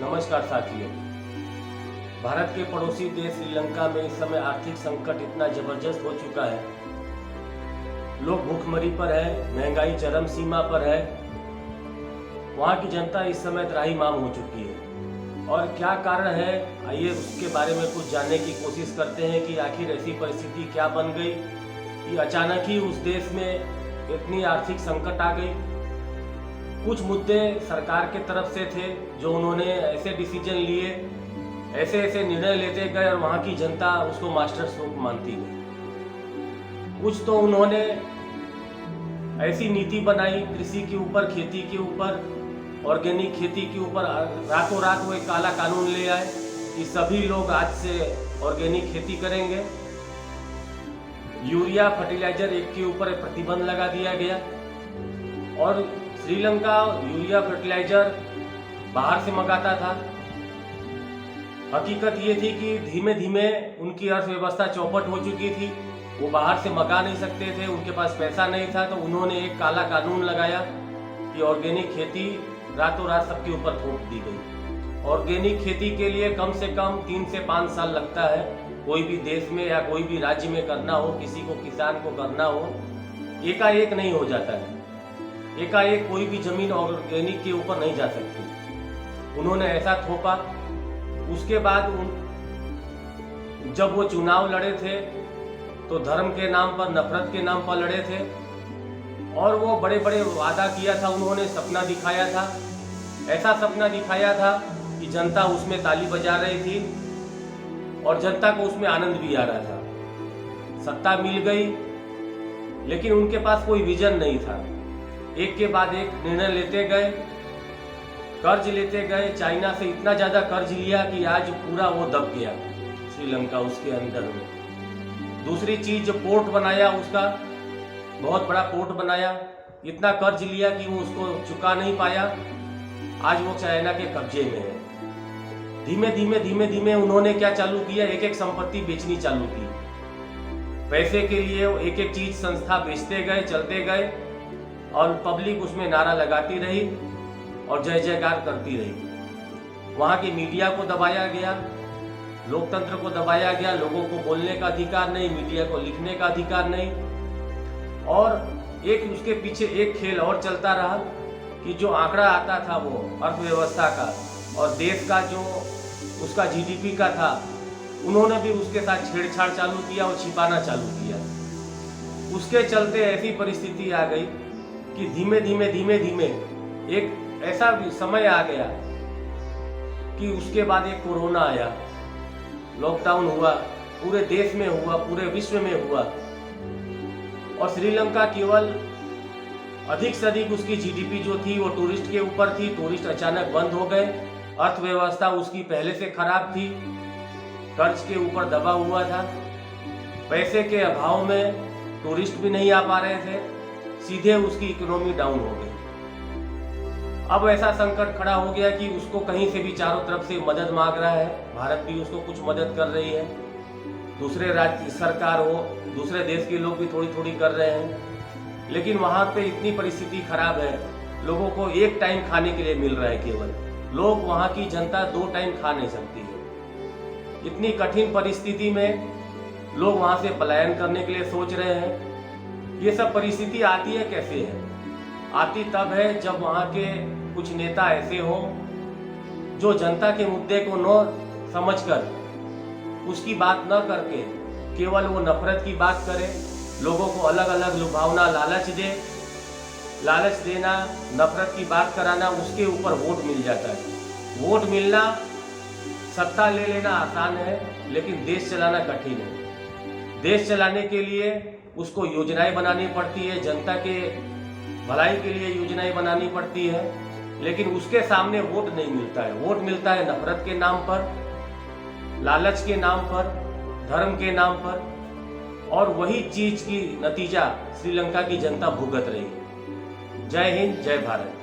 नमस्कार साथियों। भारत के पड़ोसी देश श्रीलंका में इस समय आर्थिक संकट इतना जबरदस्त हो चुका है, लोग भूखमरी पर है, महंगाई चरम सीमा पर है। वहाँ की जनता इस समय त्राहिमाम हो चुकी है और क्या कारण है, आइए उसके बारे में कुछ जानने की कोशिश करते हैं कि आखिर ऐसी परिस्थिति क्या बन गई कि अचानक ही उस देश में इतनी आर्थिक संकट आ गई। कुछ मुद्दे सरकार के तरफ से थे जो उन्होंने ऐसे डिसीजन लिए, ऐसे निर्णय लेते गए और वहाँ की जनता उसको मास्टर स्ट्रोक मानती गई। कुछ तो उन्होंने ऐसी नीति बनाई कृषि के ऊपर, खेती के ऊपर, ऑर्गेनिक खेती के ऊपर, रातों रात वो एक काला कानून ले आए कि सभी लोग आज से ऑर्गेनिक खेती करेंगे। यूरिया फर्टिलाइजर एक के ऊपर प्रतिबंध लगा दिया गया और श्रीलंका यूरिया फर्टिलाइजर बाहर से मंगाता था। हकीकत ये थी कि धीमे धीमे उनकी अर्थव्यवस्था चौपट हो चुकी थी, वो बाहर से मंगा नहीं सकते थे, उनके पास पैसा नहीं था, तो उन्होंने एक काला कानून लगाया कि ऑर्गेनिक खेती रातों रात सबके ऊपर थोप दी गई। ऑर्गेनिक खेती के लिए कम से कम 3 से 5 साल लगता है, कोई भी देश में या कोई भी राज्य में करना हो, किसी को किसान को करना हो, एकाएक नहीं हो जाता है। एकाएक कोई भी जमीन ऑर्गेनिक के ऊपर नहीं जा सकती। उन्होंने ऐसा थोपा। उसके बाद जब वो चुनाव लड़े थे तो धर्म के नाम पर, नफरत के नाम पर लड़े थे और वो बड़े बड़े वादा किया था, उन्होंने सपना दिखाया था। ऐसा सपना दिखाया था कि जनता उसमें ताली बजा रही थी और जनता को उसमें आनंद भी आ रहा था। सत्ता मिल गई लेकिन उनके पास कोई विजन नहीं था। एक के बाद एक निर्णय लेते गए, कर्ज लेते गए। चाइना से इतना ज़्यादा कर्ज लिया कि आज पूरा वो दब गया श्रीलंका उसके अंदर में। दूसरी चीज, जो पोर्ट बनाया उसका, बहुत बड़ा पोर्ट बनाया, इतना कर्ज लिया कि वो उसको चुका नहीं पाया। आज वो चाइना के कब्जे में है। धीमे धीमे उन्होंने क्या चालू किया, एक एक संपत्ति बेचनी चालू की। पैसे के लिए एक एक चीज संस्था बेचते गए, चलते गए और पब्लिक उसमें नारा लगाती रही और जय जयकार करती रही। वहाँ की मीडिया को दबाया गया, लोकतंत्र को दबाया गया, लोगों को बोलने का अधिकार नहीं, मीडिया को लिखने का अधिकार नहीं। और एक उसके पीछे एक खेल और चलता रहा कि जो आंकड़ा आता था वो अर्थव्यवस्था का और देश का जो उसका जीडीपी का था, उन्होंने भी उसके साथ छेड़छाड़ चालू किया और छिपाना चालू किया। उसके चलते ऐसी परिस्थिति आ गई कि धीमे धीमे एक ऐसा भी समय आ गया कि उसके बाद एक कोरोना आया, लॉकडाउन हुआ, पूरे देश में हुआ, पूरे विश्व में हुआ और श्रीलंका केवल अधिक से अधिक उसकी जीडीपी जो थी वो टूरिस्ट के ऊपर थी। टूरिस्ट अचानक बंद हो गए, अर्थव्यवस्था उसकी पहले से खराब थी, कर्ज के ऊपर दबा हुआ था, पैसे के अभाव में टूरिस्ट भी नहीं आ पा रहे थे, सीधे उसकी इकोनॉमी डाउन हो गई। अब ऐसा संकट खड़ा हो गया कि उसको कहीं से भी चारों तरफ से मदद मांग रहा है। भारत भी उसको कुछ मदद कर रही है, दूसरे राज्य सरकार हो, दूसरे देश के लोग भी थोड़ी थोड़ी कर रहे हैं, लेकिन वहाँ पे इतनी परिस्थिति खराब है, लोगों को एक टाइम खाने के लिए मिल रहा है केवल। लोग, वहाँ की जनता 2 टाइम खा नहीं सकती है। इतनी कठिन परिस्थिति में लोग वहाँ से पलायन करने के लिए सोच रहे हैं। ये सब परिस्थिति आती है कैसे है? आती तब है जब वहाँ के कुछ नेता ऐसे हों जो जनता के मुद्दे को न समझकर, उसकी बात न करके केवल वो नफरत की बात करे, लोगों को अलग अलग लुभावना, लालच देना, नफरत की बात कराना, उसके ऊपर वोट मिल जाता है। वोट मिलना, सत्ता ले लेना आसान है लेकिन देश चलाना कठिन है। देश चलाने के लिए उसको योजनाएं बनानी पड़ती है, जनता के भलाई के लिए योजनाएं बनानी पड़ती है, लेकिन उसके सामने वोट नहीं मिलता है। वोट मिलता है नफरत के नाम पर, लालच के नाम पर, धर्म के नाम पर, और वही चीज की नतीजा श्रीलंका की जनता भुगत रही है। जय हिंद, जय भारत।